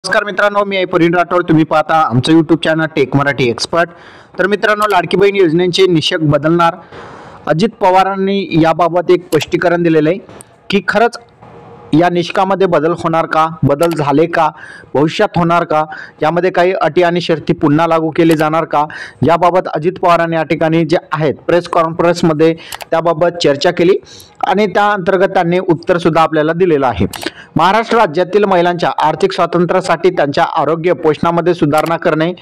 नमस्कार मित्रांनो, मी परिण राठोड. तुम्ही पाहता आमचं YouTube channel Tech Marathi Expert. तर मित्रांनो, लाडकी बहीण योजनेचे निकष बदलणार. अजित पवारांनी याबाबत एक स्पष्टीकरण दिलेलं आहे की खरंच या निकषामध्ये बदल होणार का, बदल झाले का, भविष्यात होणार का, यामध्ये काही अटी आणि शर्ती पुन्हा लागू केले जाणार का, याबाबत अजित पवारांनी या ठिकाणी जे आहेत प्रेस कॉन्फरन्समध्ये त्याबाबत चर्चा केली आणि त्या अंतर्गत त्यांनी उत्तर सुद्धा आपल्याला दिलेलं आहे. महाराष्ट्र राज्यातील महिलांच्या आर्थिक स्वातंत्र्यासाठी त्यांच्या आरोग्य पोषणामध्ये सुधारणा करणे,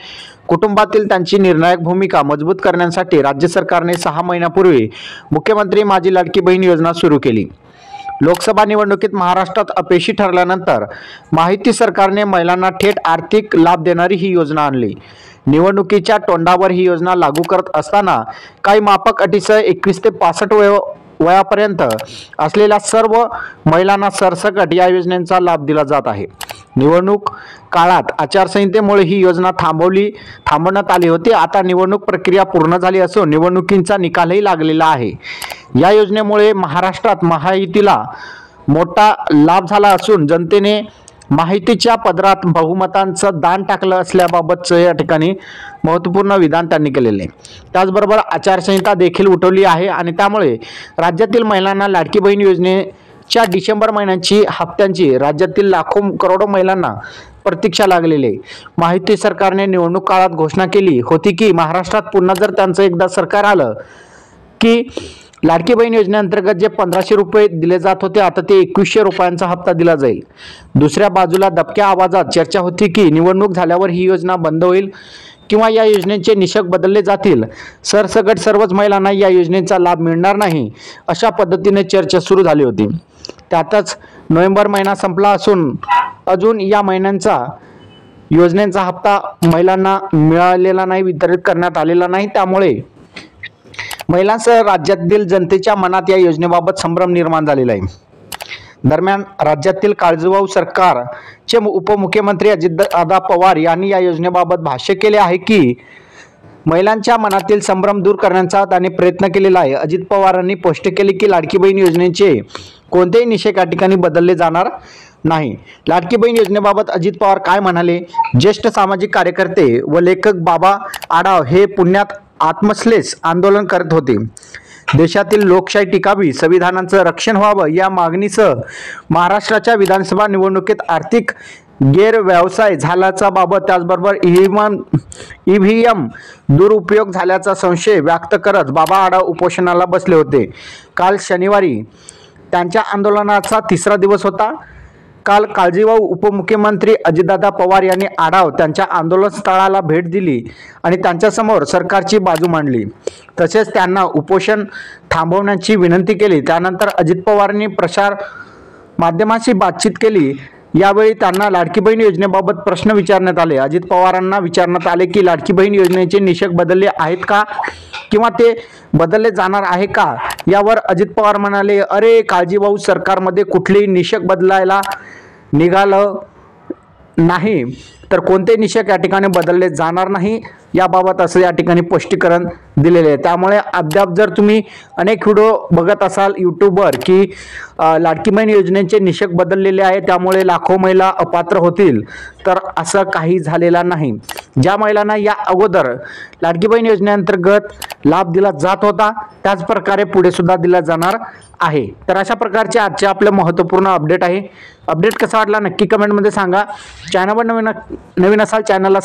कुटुंबातील त्यांची निर्णायक भूमिका मजबूत करण्यासाठी राज्य सरकारने 6 महिन्यापूर्वी मुख्यमंत्री माझी लाडकी बहीण योजना सुरू केली. लोकसभा निवडणुकीत महाराष्ट्रात अपयशी ठरल्यानंतर माहिती सरकारने महिलांना थेट आर्थिक लाभ देणारी ही योजना आणली. निवडणुकीच्या तोंडावर ही योजना लागू करत असताना काही माफक अटीसह 21 ते 65 वयापर्यंत असलेल्या सर्व महिलांना सरसकट या योजनेचा लाभ दिला जात आहे. निवडणूक काळात आचारसंहितेमुळे ही योजना थांबवण्यात आली होती. आता निवडणूक प्रक्रिया पूर्ण झाली असून निवडणुकीचा निकालही लागलेला आहे. या योजनेमुळे महाराष्ट्रात महायुतीला मोठा लाभ झाला असून जनतेने माहितीच्या पदरात बहुमतांचं दान टाकलं असल्याबाबतचं या ठिकाणी महत्त्वपूर्ण विधान त्यांनी केलेले आहे. त्याचबरोबर आचारसंहिता देखील उठवली आहे आणि त्यामुळे राज्यातील महिलांना लाडकी बहीण योजनेच्या डिसेंबर महिन्याची हप्त्यांची राज्यातील लाखो करोडो महिलांना प्रतीक्षा लागलेली आहे. माहिती सरकारने निवडणूक काळात घोषणा केली होती की महाराष्ट्रात पुन्हा जर त्यांचं एकदा सरकार आलं की लाडकी बहीण योजनेअंतर्गत जे 1500 रुपये दिले जात होते आता ते 2100 रुपयांचा हप्ता दिला जाईल. दुसऱ्या बाजूला दबक्या आवाजात चर्चा होती की निवडणूक झाल्यावर ही योजना बंद होईल किंवा या योजनेचे निकष बदलले जातील. सरसकट सर्वच महिलांना या योजनेचा लाभ मिळणार नाही अशा पद्धतीने चर्चा सुरू झाली होती. त्यातच नोव्हेंबर महिना संपला असून अजून या महिन्यांचा योजनेचा हप्ता महिलांना मिळालेला नाही, वितरित करण्यात आलेला नाही. त्यामुळे महिलांसह राज्यातील जनतेच्या मनात या योजनेबाबत संभ्रम निर्माण झालेला आहे. दरम्यान राज्यातील काळजीवाहू सरकारचे उपमुख्यमंत्री अजितदादा पवार यांनी या योजनेबाबत भाष्य केले आहे की महिलांच्या मनातील संभ्रम दूर करण्याचा त्यांनी प्रयत्न केलेला आहे. अजित पवारांनी स्पष्ट केले की लाडकी बहीण योजनेचे कोणतेही निकष या ठिकाणी बदलले जाणार नाही. लाडकी बहीण योजनेबाबत अजित पवार काय म्हणाले? ज्येष्ठ सामाजिक कार्यकर्ते व लेखक बाबा आढाव हे पुण्यात आत्मश्लेष आंदोलन करत होते. देशातील लोकशाही टिकावी, संविधानाचं रक्षण व्हावं या मागणीसह महाराष्ट्राच्या विधानसभा निवडणुकीत आर्थिक गैरव्यवसाय झाल्याचा बाबत त्याचबरोबर ईव्हीएम दुरुपयोग झाल्याचा संशय व्यक्त करत बाबा आढाव उपोषणाला बसले होते. काल शनिवारी त्यांच्या आंदोलनाचा 3रा दिवस होता. काल काळजीवाहू उपमुख्यमंत्री अजितदादा पवार यांनी आढाव त्यांच्या आंदोलन स्थळाला भेट दिली आणि त्यांच्यासमोर सरकारची बाजू मांडली. तसेच त्यांना उपोषण थांबवण्याची विनंती केली. त्यानंतर अजित पवारांनी प्रसार माध्यमांशी बातचीत केली. यावेळी त्यांना लाडकी बहीण योजनेबाबत प्रश्न विचारण्यात आले. अजित पवारांना विचारण्यात आले की लाडकी बहीण योजनेचे निकष बदलले आहेत का किंवा ते बदलले जाणार आहे का? यावर अजित पवार म्हणाले, अरे काळजीवाहू सरकारमध्ये कुठलेही निकष बदलायला निघालं नाही तर कोणते निकष या ठिकाणी बदलले जाणार नाही याबाबत असं या ठिकाणी स्पष्टीकरण दिलेले आहे. त्यामुळे अद्याप जर तुम्ही अनेक व्हिडिओ बघत असाल यूट्यूबवर की लाडकी बहीण योजनेचे निकष बदललेले आहे त्यामुळे लाखो महिला अपात्र होतील, तर असं काही झालेलं नाही. ज्या महिलांना या अगोदर लाडकी बहीण योजनेअंतर्गत लाभ दिला जात होता त्याच प्रकारे पुढे सुद्धा दिला जाणार आहे. तर अशा प्रकारचे आजचे आपले महत्त्वपूर्ण अपडेट आहे. अपडेट कसा वाटला नक्की कमेंटमध्ये सांगा. चॅनलवर नवीन असाल चॅनलला